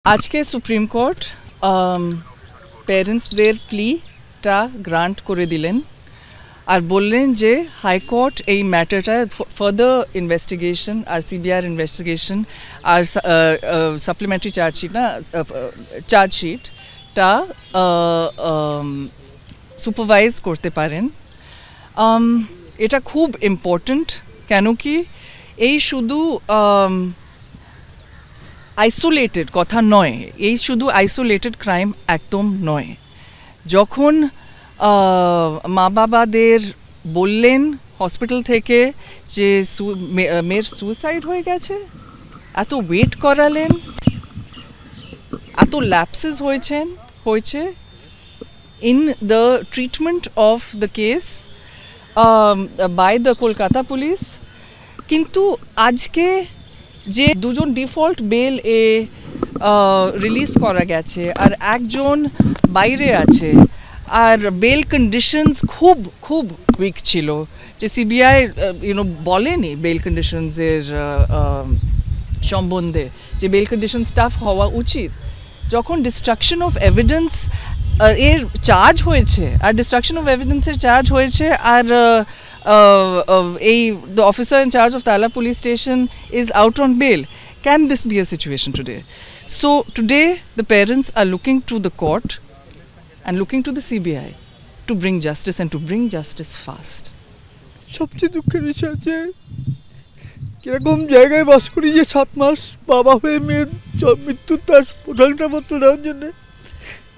आज के supreme court पेरेंट्सদের প্লিটা grant করে দিলেন আর বললেন যে হাইকোর্ট এই ম্যাটারটা ফার্দার ইনভেস্টিগেশন আর সিবিআই ইনভেস্টিগেশন আর সাপ্লিমেন্টারি চার্জশিটটা সুপারভাইজ করতে পারেন। এটা খুব ইম্পর্ট্যান্ট, কেন কি এই শুধু আইসোলেটেড কথা নয়, এই শুধু আইসোলেটেড ক্রাইম একদম নয়। যখন মা বাবাদের বললেন হসপিটাল থেকে যে মেয়ের সুইসাইড হয়ে গেছে, এত ওয়েট করালেন, এত ল্যাপসেস হয়েছে in the treatment of the case by the Kolkata police, কিন্তু আজকে যে দুজন ডিফল্ট বেল রিলিজ করা গেছে আর একজন বাইরে আছে, আর বেল কন্ডিশনস খুব খুব উইক ছিল, যে সিবিআই বলেনি বেল কন্ডিশনসের সম্বন্ধে যে বেল কন্ডিশনস টাফ হওয়া উচিত। যখন ডিস্ট্রাকশন অফ এভিডেন্স এর চার্জ হয়েছে আর ডিস্ট্রাকশন অফ এভিডেন্সের চার্জ হয়েছে আর the officer in charge of Tala police station is out on bail. Can this be a situation today? So today the parents are looking to the court and looking to the CBI to bring justice and to bring justice fast. সবচেয়ে দুঃখের বিষয় যে কিরকম জায়গায় বাস করি যে 7 মাস বাবা হয়ে মেয়ের মৃত্যুর তার প্রধানপত্র নেওয়ার জন্য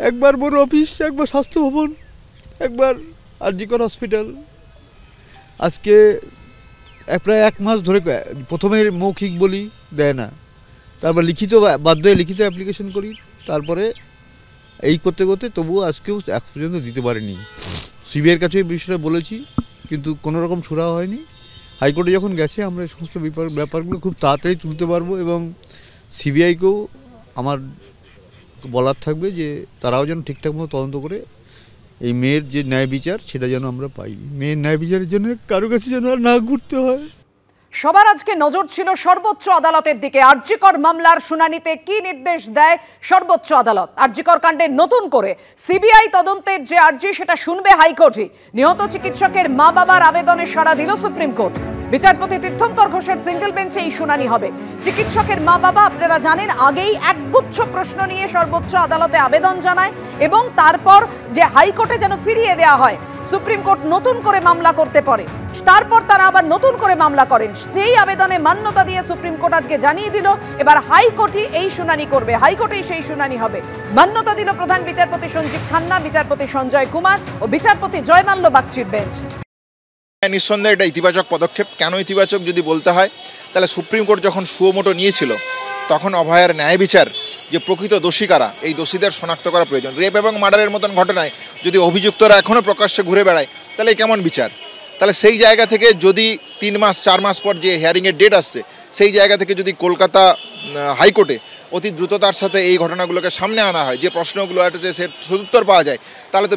একবার বড় অফিস, একবার স্বাস্থ্য ভবন, একবার আরজিকর হসপিটাল। আজকে প্রায় 1 মাস ধরে প্রথমে মৌখিক বলি দেয় না, তারপর লিখিত বাধ্য হয়ে লিখিত অ্যাপ্লিকেশন করি, তারপরে এই করতে করতে তবুও আজকেও এক পর্যন্ত দিতে পারিনি। সিবিআইয়ের কাছে এই বিষয়টা বলেছি, কিন্তু কোনো রকম সুরাহা হয়নি। হাইকোর্টে যখন গেছে আমরা এই সমস্ত ব্যাপারগুলো খুব তাড়াতাড়ি তুলতে পারবো, এবং সিবিআইকেও আমার বলার থাকবে যে তারাও যেন ঠিকঠাক মতো তদন্ত করে এই মেয়ের যে ন্যায় বিচার সেটা যেন আমরা পাই। মেয়ের ন্যায় বিচারের জন্য কারো কাছে যেন আর না ঘুরতে হয়। সবার আজকে নজর ছিল সর্বোচ্চ আদালতের দিকে। আরজিকর মামলার শুনানিতে কি নির্দেশ দেয় সর্বোচ্চ আদালত? আরজিকর কাণ্ডে নতুন করে সিবিআই তদন্তের যে আর্জি সেটা শুনবে হাইকোর্টই। নিহত চিকিৎসকের মা বাবার আবেদনে সাড়া দিল সুপ্রিম কোর্ট। বিচারপতি তীর্থঙ্কর ঘোষের সিঙ্গেল বেঞ্চে এই শুনানি হবে। চিকিৎসকের মা বাবা আপনারা জানেন আগেই একগুচ্ছ প্রশ্ন নিয়ে সর্বোচ্চ আদালতে আবেদন জানায়, এবং তারপর যে হাইকোর্টে যেন ফিরিয়ে দেওয়া হয়, সুপ্রিম কোর্ট নতুন করে মামলা করতে পারে, তারপর তারা আবার নতুন করে মামলা করেন। সেই আবেদনে মান্যতা দিয়ে সুপ্রিম কোর্ট আজকে জানিয়ে দিল এবার হাইকোর্টই এই শুনানি করবে, হাইকোর্টেই সেই শুনানি হবে। মান্যতা দিল প্রধান বিচারপতি সঞ্জীব খান্না, বিচারপতি সঞ্জয় কুমার ও বিচারপতি জয়মাল্য বাগচির বেঞ্চ। নিঃসন্দেহে এটা ইতিবাচক পদক্ষেপ। কেন ইতিবাচক যদি বলতে হয়, তাহলে সুপ্রিম কোর্ট যখন সুমোটো নিয়েছিল তখন অভয়ার ন্যায় বিচার যে প্রকৃত দোষী কারা, এই দোষীদের শনাক্ত করা প্রয়োজন। রেপ এবং মার্ডারের মতন ঘটনায় যদি অভিযুক্তরা এখনও প্রকাশ্যে ঘুরে বেড়ায় তাহলে কেমন বিচার? তাহলে সেই জায়গা থেকে যদি 3 মাস 4 মাস পর যে হিয়ারিংয়ের ডেট আসছে, সেই জায়গা থেকে যদি কলকাতা হাইকোর্টে অতি দ্রুততার সাথে এই ঘটনাগুলোকে সামনে আনা হয়, যে প্রশ্নগুলো আছে সে সদুত্তর পাওয়া যায়, তাহলে তো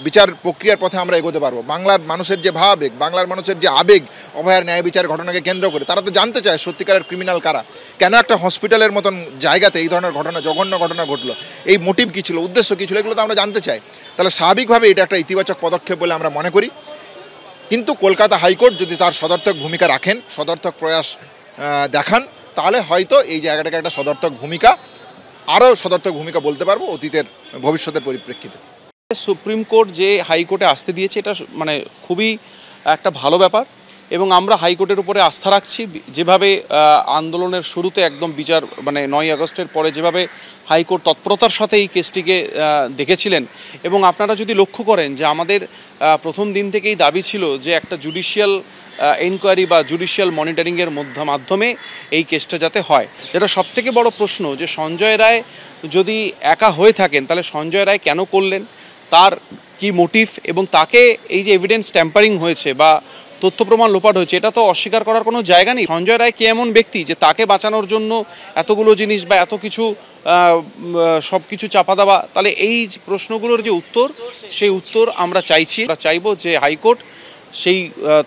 বিচার প্রক্রিয়ার পথে আমরা এগোতে পারবো। বাংলার মানুষের যে ভাবাবেগ, বাংলার মানুষের যে আবেগ অভয়ার ন্যায় বিচার ঘটনাকে কেন্দ্র করে, তারা তো জানতে চায় সত্যিকারের ক্রিমিনাল কারা, কেন একটা হসপিটালের মতন জায়গাতে এই ধরনের ঘটনা, জঘন্য ঘটনা ঘটলো, এই মোটিভ কী ছিল, উদ্দেশ্য কী ছিল, এগুলো তো আমরা জানতে চাই। তাহলে স্বাভাবিকভাবে এটা একটা ইতিবাচক পদক্ষেপ বলে আমরা মনে করি। কিন্তু কলকাতা হাইকোর্ট যদি তার সদর্থক ভূমিকা রাখেন, সদর্থক প্রয়াস দেখান, তাহলে হয়তো এই জায়গাটাকে একটা সদর্থক ভূমিকা, আরও সদর্থক ভূমিকা বলতে পারবো অতীতের ভবিষ্যতের পরিপ্রেক্ষিতে। সুপ্রিম কোর্ট যে হাইকোর্টে আসতে দিয়েছে এটা মানে খুবই একটা ভালো ব্যাপার, এবং আমরা হাইকোর্টের উপরে আস্থা রাখছি। যেভাবে আন্দোলনের শুরুতে একদম বিচার 9 আগস্টের পরে যেভাবে হাইকোর্ট তৎপরতার সাথে এই কেসটিকে দেখেছিলেন, এবং আপনারা যদি লক্ষ্য করেন যে আমাদের প্রথম দিন থেকেই দাবি ছিল যে একটা জুডিশিয়াল এনকোয়ারি বা জুডিশিয়াল মনিটরিংয়ের মাধ্যমে এই কেসটা যাতে হয়। যেটা সবথেকে বড় প্রশ্ন, যে সঞ্জয় রায় যদি একা হয়ে থাকেন তাহলে সঞ্জয় রায় কেন করলেন, তার কি মোটিভ, এবং তাকে এই যে এভিডেন্স ট্যাম্পারিং হয়েছে বা তথ্য প্রমাণ লোপাট হয়েছে, এটা তো অস্বীকার করার কোনো জায়গা নেই। সঞ্জয় রায় কে এমন ব্যক্তি যে তাকে বাঁচানোর জন্য এতগুলো জিনিস বা এত কিছু সব কিছু চাপা দেওয়া? তাহলে এই প্রশ্নগুলোর যে উত্তর, সেই উত্তর আমরা চাইবো যে হাইকোর্ট সেই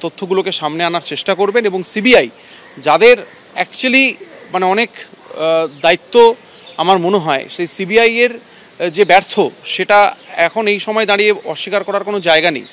তথ্যগুলোকে সামনে আনার চেষ্টা করবেন, এবং সিবিআই যাদের অ্যাকচুয়ালি অনেক দায়িত্ব আমার মনে হয় সেই সিবিআই এর যে ব্যর্থ সেটা এখন এই সময় দাঁড়িয়ে অস্বীকার করার কোনো জায়গা নেই।